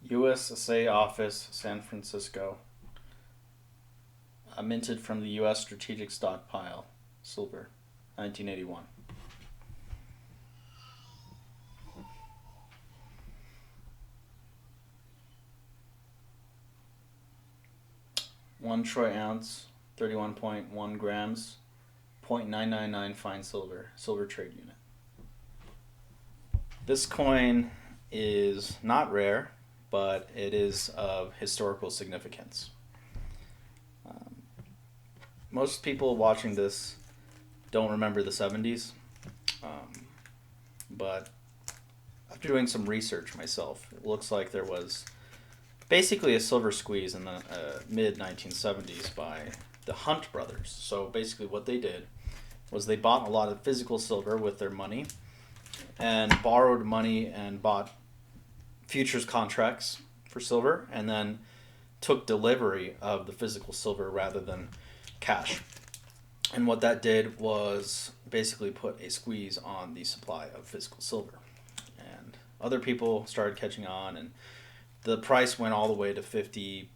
US Assay office, San Francisco. Minted from the US strategic stockpile, silver, 1981. One troy ounce, 31.1 grams, 0.999 fine silver, silver trade unit. This coin is not rare, but it is of historical significance. Most people watching this don't remember the 70s, but after doing some research myself, it looks like there was basically a silver squeeze in the mid 1970s by the Hunt brothers. So basically, what they did was they bought a lot of physical silver with their money and borrowed money and bought futures contracts for silver and then took delivery of the physical silver rather than cash. And what that did was basically put a squeeze on the supply of physical silver. And other people started catching on, and the price went all the way to $50,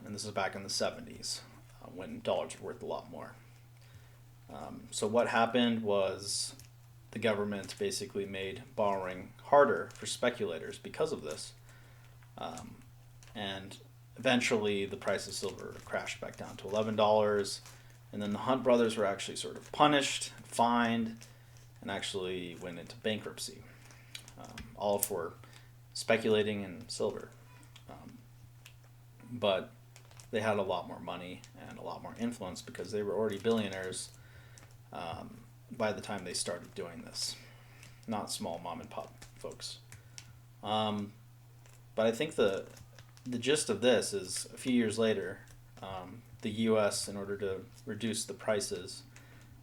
and this is back in the 70s when dollars were worth a lot more. So what happened was the government basically made borrowing harder for speculators because of this. And eventually the price of silver crashed back down to $11. And then the Hunt brothers were actually sort of punished, fined, and actually went into bankruptcy, all for speculating in silver. But they had a lot more money and a lot more influence because they were already billionaires by the time they started doing this. Not small mom and pop folks. But I think the gist of this is a few years later, the U.S., in order to reduce the prices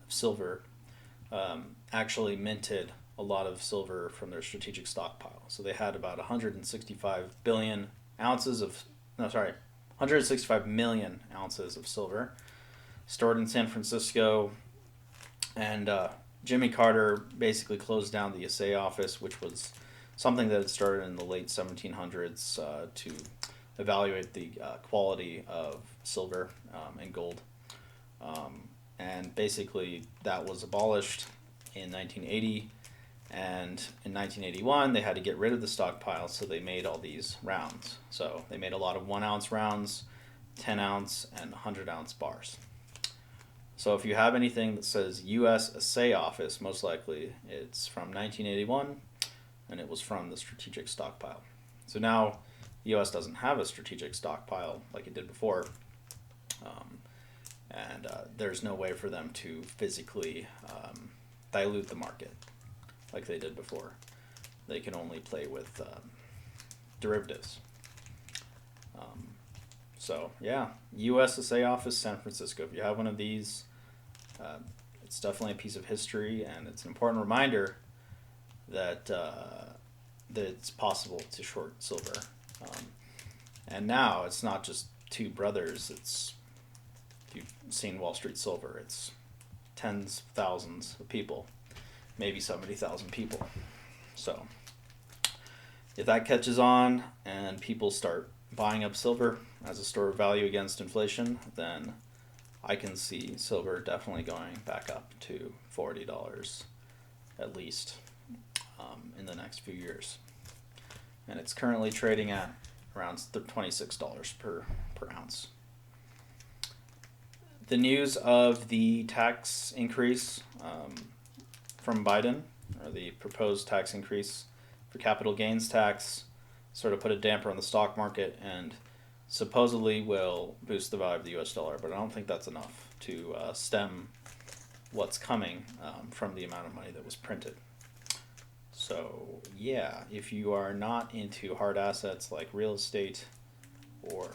of silver, actually minted a lot of silver from their strategic stockpile. So they had about 165 billion ounces of, no, sorry, 165 million ounces of silver stored in San Francisco. And Jimmy Carter basically closed down the assay office, which was something that had started in the late 1700s to evaluate the quality of silver and gold. And basically that was abolished in 1980. And in 1981, they had to get rid of the stockpile, so they made all these rounds. So they made a lot of 1 ounce rounds, 10 ounce, and 100 ounce bars. So if you have anything that says US Assay Office, most likely it's from 1981, and it was from the strategic stockpile. So now the US doesn't have a strategic stockpile like it did before, and there's no way for them to physically dilute the market like they did before. They can only play with derivatives. So yeah, US Assay Office, San Francisco. If you have one of these, it's definitely a piece of history, and it's an important reminder that that it's possible to short silver. And now it's not just two brothers. It's, if you've seen Wall Street Silver, it's tens of thousands of people, maybe 70,000 people. So if that catches on and people start buying up silver as a store of value against inflation, then I can see silver definitely going back up to $40 at least in the next few years. And it's currently trading at around $26 per ounce. The news of the tax increase from Biden, or the proposed tax increase for capital gains tax, sort of put a damper on the stock market and supposedly will boost the value of the US dollar, but I don't think that's enough to stem what's coming from the amount of money that was printed. So yeah, if you are not into hard assets like real estate or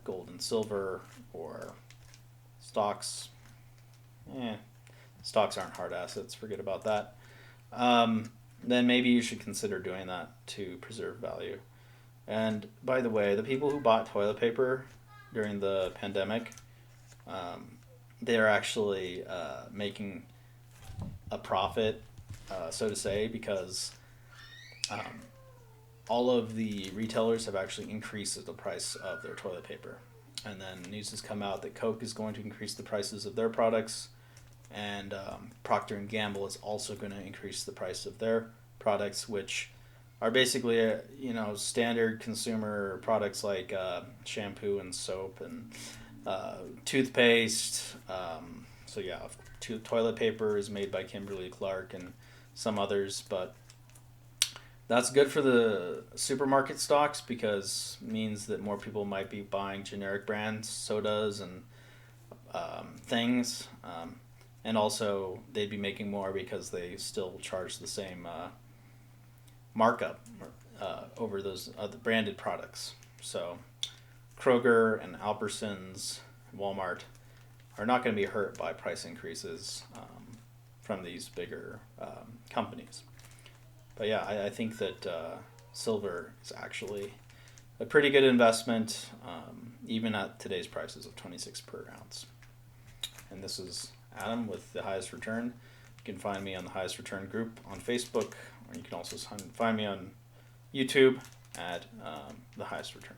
gold and silver or stocks, stocks aren't hard assets, forget about that, then maybe you should consider doing that to preserve value. And by the way, the people who bought toilet paper during the pandemic, they're actually making a profit, so to say, because all of the retailers have actually increased the price of their toilet paper. And then news has come out that Coke is going to increase the prices of their products, and Procter and Gamble is also going to increase the price of their products, which are basically standard consumer products like shampoo and soap and toothpaste. So yeah, toilet paper is made by Kimberly-Clark and some others, but that's good for the supermarket stocks because it means that more people might be buying generic brands, sodas, and things. And also, they'd be making more because they still charge the same markup over those other branded products. So, Kroger and Albertsons, Walmart are not going to be hurt by price increases from these bigger companies. But yeah, I think that silver is actually a pretty good investment, even at today's prices of 26 per ounce. And this is Adam with the Highest Return. You can find me on the Highest Return group on Facebook, or you can also find me on YouTube at the Highest Return.